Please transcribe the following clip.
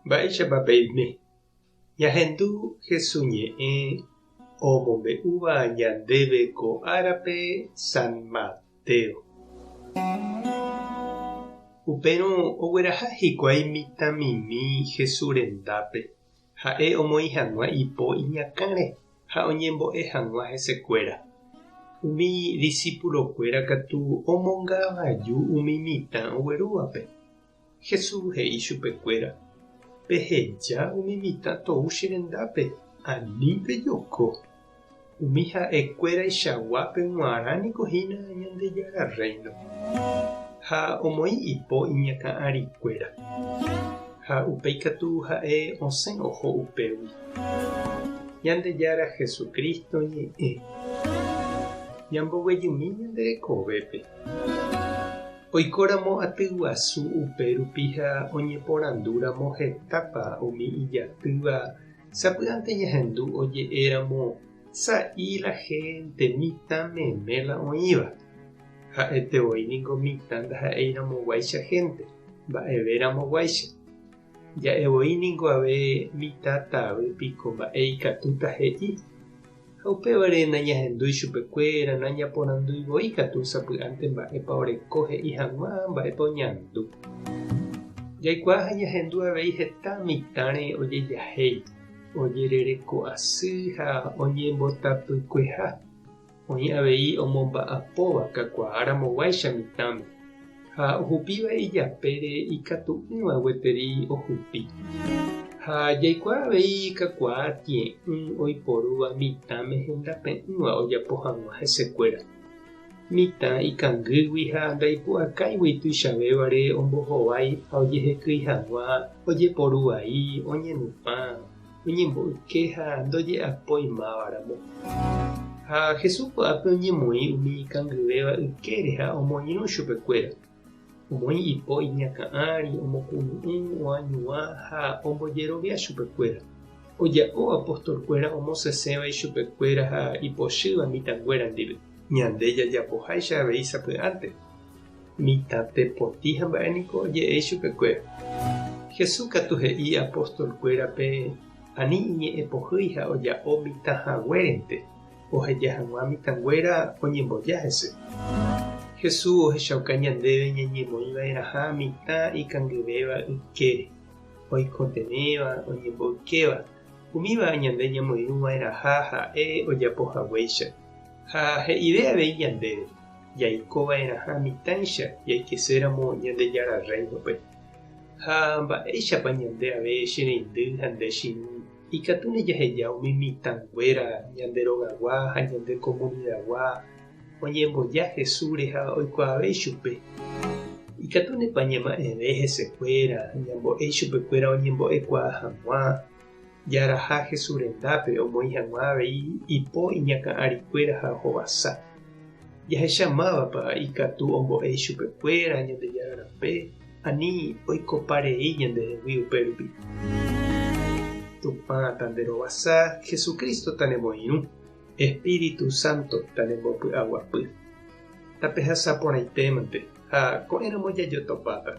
Mba'éichapa peime. Ñahendu hesuñe'ẽ omombe'úva ñandéve ko árape San Mateo. Upérõ ogueraha hikuái mitãmimi Jesús rendápe, ha'e omoĩ hag̃ua ipo iñakãre ha oñembo'e hag̃ua hesekuéra. Umi discípulokuéra katu omongavaju umi mitã oguerúvape. Jesús he'i chupekuéra: peheja umi mitã tou che rendápe, ani pejoko. Umi ha'ekuéraichagua peguaranikohína Ñandejára Reino. Ha omoĩ ipo iñakã'arikuéra. Ha upéi katu ha'e osẽ oho upégui. Ñandejára Jesukristo ñe'ẽ. Ñamboguejymi ñanderekovépe. Oikóramo aty guasu upérupi ha oñeporandúramo hetápa umi ijatýva sapy'ánte ñahendu oje'éramo sa'i la gente mitãmeméla oĩva. Ha'etevoíniko mitã ndaha'éiramoguáicha gente, mba'everamoguáicha. Ja'evoíniko ave mitã tavýpiko mba'e ikatúta he'i. Ha upévare nañahendúi chupekuéra, nañaporandúivoi katu sapy'ánte mba'épa oreko he'i hag̃ua, mba'épa oñandu. Jaikuaa ha ñahendu avei heta mitãre ojejahéi, ojerereko asy ha oñembotapykueha. Oĩ avei omomba'apóva kakuaaramoguáicha mitãme. Ha ohupíva ijapére ikatu'ỹva gueteri ohupi. Ha jaikuaa avei kakuaa tie'ỹ oiporúva mitãme hendape'ỹva ojapo hag̃ua hesekuéra. Mitã ikangýgui ha ndaipu'akãigui tuichavévare ombohovái ha ojehekýi hag̃ua, ojeporuvai, oñenupã, oñembo'yke ha ndoje'apóimáváramo. Ha Jesús ko'ápe oñemoĩ umi ikangyvéva ykére ha omoirũ chupekuéra. Omoĩ ipo iñakã'ári, omokunu'ũ, oañuã ha ombojerovia chupekuéra. Oja'o apostolkuéra omosesẽvai chupekuéra ha ipochýva mitãnguéra ndive. Ñande jajapoháicha avei sapy'ánte. Mitã tepotĩ ha mba'éniko oje'éi chupekuéra. Jesús katu he'i apostolkuérape ani iñe'ẽpohýi ha oja'o mitãhaguérente. Oheja hag̃ua mitãnguéra oñemboja hese. Jesús ohechauka ñandéve ñañemoĩvairaha mitã ikangyvéva ykére, oikotenéva, oñemboykéva. Umíva ñande ñamoirũvairaha ha'e ojapohaguéicha. Ha he'ive avei ñandéve, jaikova'eraha mitãicha jaikeséramo Ñandejára Reinope. Ha mba'éichapa ñande ave chereindy ha nde chiũ. Ikatu nejaheja umi mitãnguéra ñanderogagua ha ñande comunidagua oñemboja Jesúsre ha oikuaavéi chupe. Ikatu nepañema'ẽve hesekuéra, ñambo'éi chupekuéra oñembo'ekuaa hag̃ua. Jaraha Jesús rendápe omoĩ hag̃ua avei ipo iñakã'arikuéra ha hovasa. Jahechamávapa ikatu ombo'éi chupekuéra Ñandejárape, ani oikoparei ñandehegui upérupi. Tupã tanderovasa, Jesukristo tanemoirũ, Espíritu Santo tanembopy'aguapy. Tapehasaporãitémante ha ko'ẽramo jajotopáta.